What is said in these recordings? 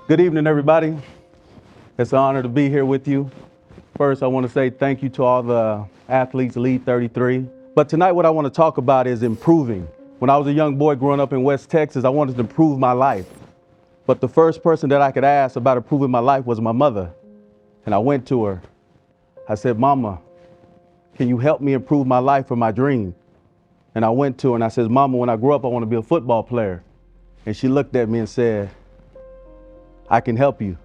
Good evening, everybody. It's an honor to be here with you. First, I want to say thank you to all the athletes, Lead 33. But tonight, what I want to talk about is improving. When I was a young boy growing up in West Texas, I wanted to improve my life. But the first person that I could ask about improving my life was my mother. And I went to her. I said, Mama, can you help me improve my life or my dream? And I went to her and I said, Mama, when I grow up, I want to be a football player. And she looked at me and said, I can help you.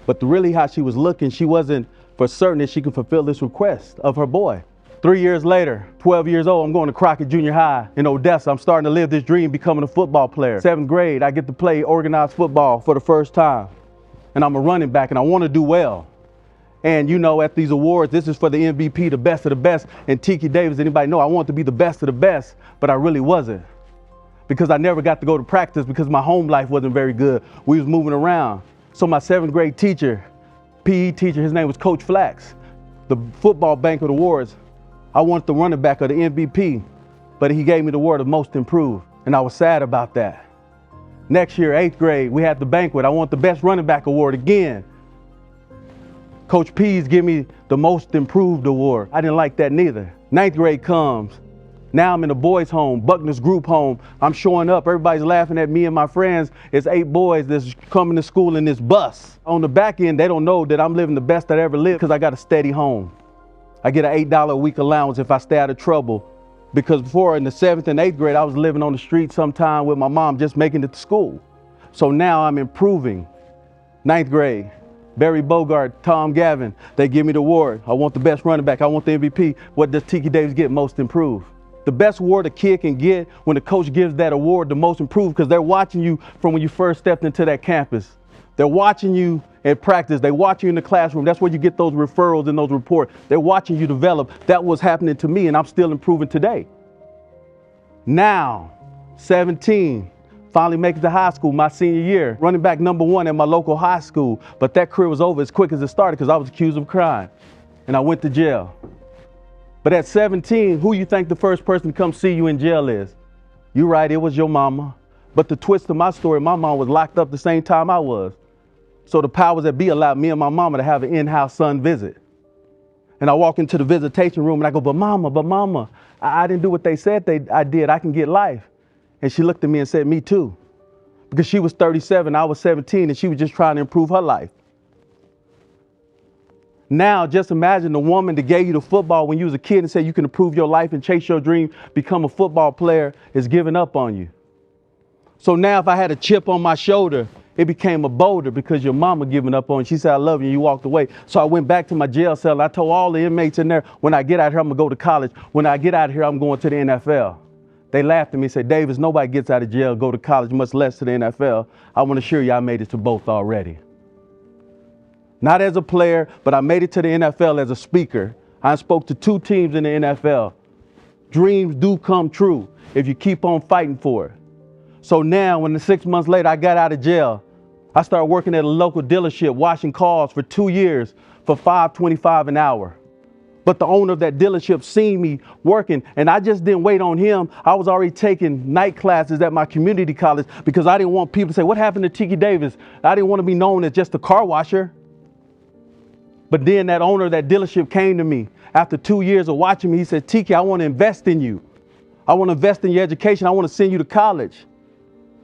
But really how she was looking, she wasn't for certain that she could fulfill this request of her boy. 3 years later, 12 years old, I'm going to Crockett Junior High in Odessa. I'm starting to live this dream, becoming a football player. 7th grade, I get to play organized football for the first time. And I'm a running back and I want to do well. And you know, at these awards, this is for the MVP, the best of the best. And Tiki Davis, anybody know I want to be the best of the best, but I really wasn't. Because I never got to go to practice because my home life wasn't very good. We was moving around. So my 7th grade teacher, PE teacher, his name was Coach Flax, the football banquet awards, I wanted the running back of the MVP, but he gave me the award of most improved. And I was sad about that. Next year, 8th grade, we had the banquet. I want the best running back award again. Coach P's give me the most improved award. I didn't like that neither. 9th grade comes. Now I'm in a boys' home, Buckner's group home. I'm showing up, everybody's laughing at me and my friends. It's 8 boys that's coming to school in this bus. On the back end, they don't know that I'm living the best I ever lived because I got a steady home. I get an $8 a week allowance if I stay out of trouble. Because before in the 7th and 8th grade, I was living on the street sometime with my mom, just making it to school. So now I'm improving. 9th grade, Barry Bogart, Tom Gavin, they give me the award. I want the best running back, I want the MVP. What does Tiki Davis get? Most improved. The best award a kid can get when the coach gives that award, the most improved, because they're watching you from when you first stepped into that campus. They're watching you at practice. They watch you in the classroom. That's where you get those referrals and those reports. They're watching you develop. That was happening to me, and I'm still improving today. Now, 17, finally make it to high school, my senior year, running back #1 at my local high school. But that career was over as quick as it started because I was accused of crime, and I went to jail. But at 17, who you think the first person to come see you in jail is? You're right, it was your mama. But the twist of my story, my mom was locked up the same time I was. So the powers that be allowed me and my mama to have an in-house son visit. And I walk into the visitation room and I go, but mama, I didn't do what they said I did. I can get life. And she looked at me and said, me too. Because she was 37, I was 17, and she was just trying to improve her life. Now, just imagine the woman that gave you the football when you was a kid and said you can improve your life and chase your dream, become a football player, is giving up on you. So now if I had a chip on my shoulder, it became a boulder because your mama giving up on you. She said, I love you, and you walked away. So I went back to my jail cell and I told all the inmates in there, when I get out here, I'm gonna go to college. When I get out here, I'm going to the NFL. They laughed at me and said, Davis, nobody gets out of jail, go to college, much less to the NFL. I want to assure you I made it to both already. Not as a player, but I made it to the NFL as a speaker. I spoke to 2 teams in the NFL. Dreams do come true if you keep on fighting for it. So now, when 6 months later I got out of jail, I started working at a local dealership, washing cars for 2 years for $5.25 an hour. But the owner of that dealership seen me working, and I just didn't wait on him. I was already taking night classes at my community college because I didn't want people to say, what happened to Tiki Davis? I didn't want to be known as just a car washer. But then that owner of that dealership came to me after 2 years of watching me. He said, Tiki, I want to invest in you. I want to invest in your education. I want to send you to college.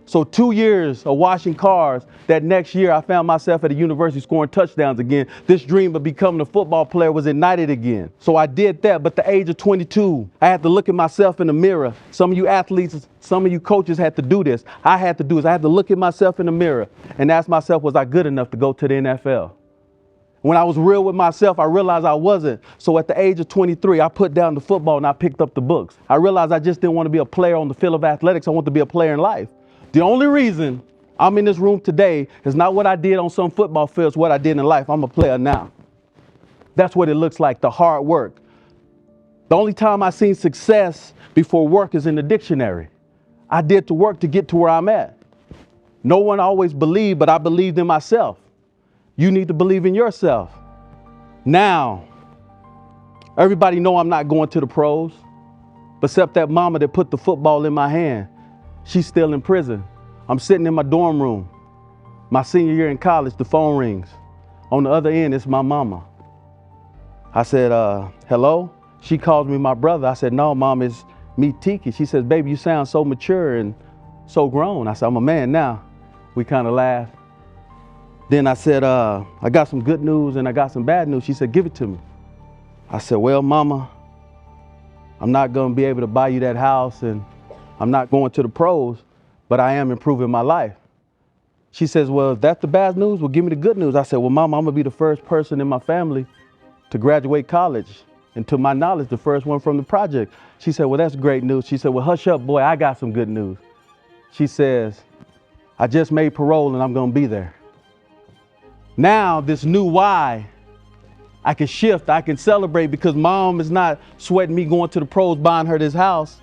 So 2 years of washing cars, that next year I found myself at a university scoring touchdowns again. This dream of becoming a football player was ignited again. So I did that, but at the age of 22, I had to look at myself in the mirror. Some of you athletes, some of you coaches had to do this. I had to do this. I had to look at myself in the mirror and ask myself, was I good enough to go to the NFL? When I was real with myself, I realized I wasn't. So at the age of 23, I put down the football and I picked up the books. I realized I just didn't want to be a player on the field of athletics. I want to be a player in life. The only reason I'm in this room today is not what I did on some football field, it's what I did in life. I'm a player now. That's what it looks like, the hard work. The only time I've seen success before work is in the dictionary. I did the work to get to where I'm at. No one always believed, but I believed in myself. You need to believe in yourself. Now, everybody know I'm not going to the pros, but except that mama that put the football in my hand. She's still in prison. I'm sitting in my dorm room. My senior year in college, the phone rings. On the other end, it's my mama. I said, hello? She calls me my brother. I said, no, Mom, it's me, Tiki. She says, baby, you sound so mature and so grown. I said, I'm a man now. We kind of laughed. Then I said, I got some good news and I got some bad news. She said, give it to me. I said, well, Mama, I'm not going to be able to buy you that house and I'm not going to the pros, but I am improving my life. She says, well, if that's the bad news, well, give me the good news. I said, well, Mama, I'm going to be the first person in my family to graduate college. And to my knowledge, the first one from the project. She said, well, that's great news. She said, well, hush up, boy, I got some good news. She says, I just made parole and I'm going to be there. Now, this new why, I can shift, I can celebrate because Mom is not sweating me going to the pros, buying her this house.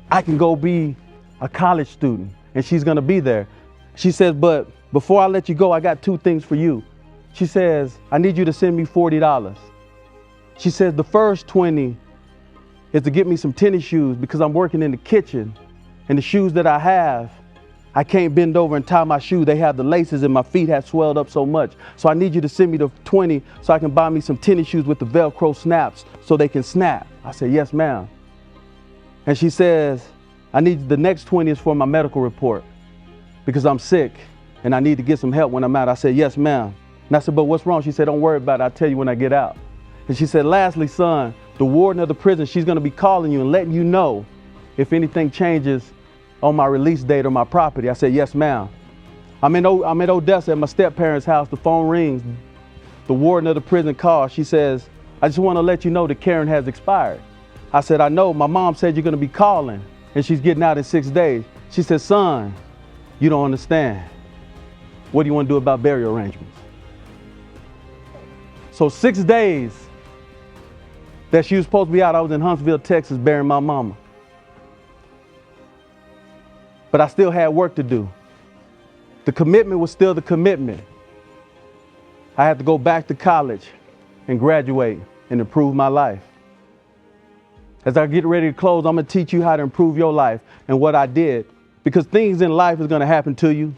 I can go be a college student and she's going to be there. She says, but before I let you go, I got two things for you. She says, I need you to send me $40. She says, the first 20 is to get me some tennis shoes because I'm working in the kitchen and the shoes that I have, I can't bend over and tie my shoe. They have the laces and my feet have swelled up so much. So I need you to send me the 20 so I can buy me some tennis shoes with the Velcro snaps so they can snap. I said, yes, ma'am. And she says, I need the next 20 is for my medical report because I'm sick and I need to get some help when I'm out. I said, yes, ma'am. And I said, but what's wrong? She said, don't worry about it. I'll tell you when I get out. And she said, lastly, son, the warden of the prison, she's going to be calling you and letting you know if anything changes on my release date or my property. I said, yes, ma'am. I'm in Odessa at my step-parents' house. The phone rings. The warden of the prison calls. She says, I just want to let you know that Karen has expired. I said, I know. My mom said you're going to be calling and she's getting out in 6 days. She said, son, you don't understand. What do you want to do about burial arrangements? So 6 days that she was supposed to be out, I was in Huntsville, Texas, burying my mama. But I still had work to do. The commitment was still the commitment. I had to go back to college and graduate and improve my life. As I get ready to close, I'm going to teach you how to improve your life and what I did. Because things in life is going to happen to you.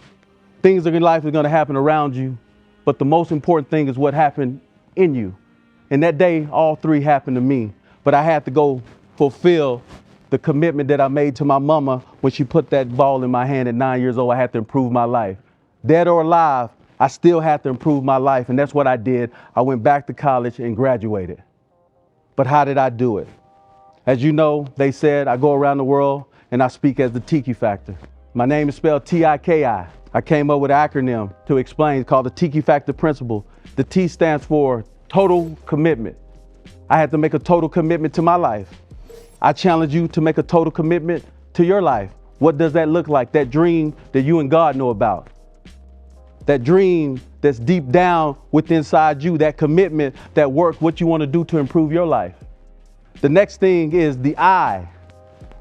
Things in life is going to happen around you. But the most important thing is what happened in you. And that day, all three happened to me. But I had to go fulfill the commitment that I made to my mama when she put that ball in my hand at 9 years old. I had to improve my life. Dead or alive, I still had to improve my life. And that's what I did. I went back to college and graduated. But how did I do it? As you know, they said I go around the world and I speak as the Tiki Factor. My name is spelled T-I-K-I. I came up with an acronym to explain. It's called the Tiki Factor principle. The T stands for total commitment. I had to make a total commitment to my life. I challenge you to make a total commitment to your life. What does that look like? That dream that you and God know about. That dream that's deep down within inside you, that commitment, that work, what you want to do to improve your life. The next thing is the I.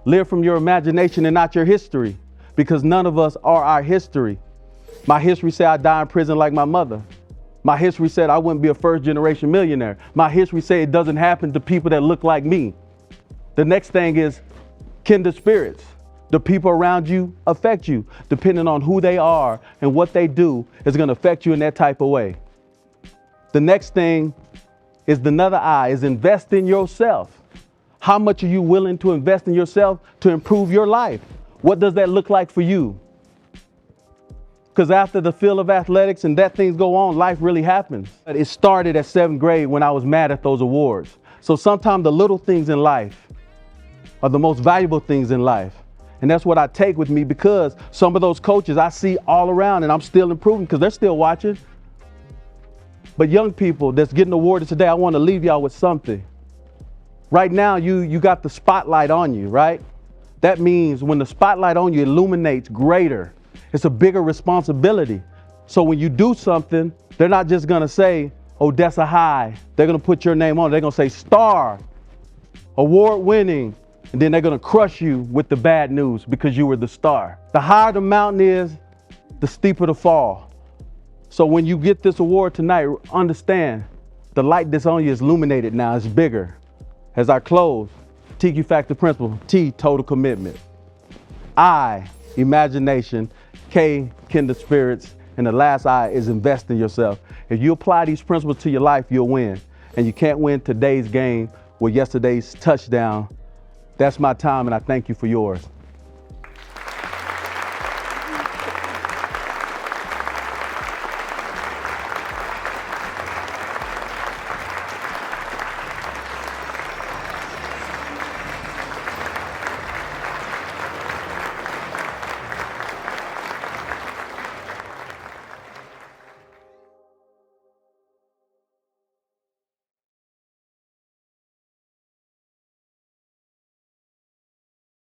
Live from your imagination and not your history, because none of us are our history. My history said I die in prison like my mother. My history said I wouldn't be a first-generation millionaire. My history said it doesn't happen to people that look like me. The next thing is kindred spirits. The people around you affect you. Depending on who they are and what they do is going to affect you in that type of way. The next thing is another I, is invest in yourself. How much are you willing to invest in yourself to improve your life? What does that look like for you? Because after the field of athletics and that things go on, life really happens. It started at 7th grade when I was mad at those awards. So sometimes the little things in life are the most valuable things in life. And that's what I take with me, because some of those coaches I see all around and I'm still improving because they're still watching. But young people that's getting awarded today, I want to leave y'all with something. Right now, you got the spotlight on you, right? That means when the spotlight on you illuminates greater, it's a bigger responsibility. So when you do something, they're not just going to say, Odessa High. They're going to put your name on it. They're going to say star, award winning. And then they're going to crush you with the bad news because you were the star. The higher the mountain is, the steeper the fall. So when you get this award tonight, understand the light that's on you is illuminated now. It's bigger. As I close, Tiki Factor principle, T, total commitment. I, imagination, K, kindred spirits, and And the last I is invest in yourself. If you apply these principles to your life, you'll win. And you can't win today's game with yesterday's touchdown. That's my time, and I thank you for yours.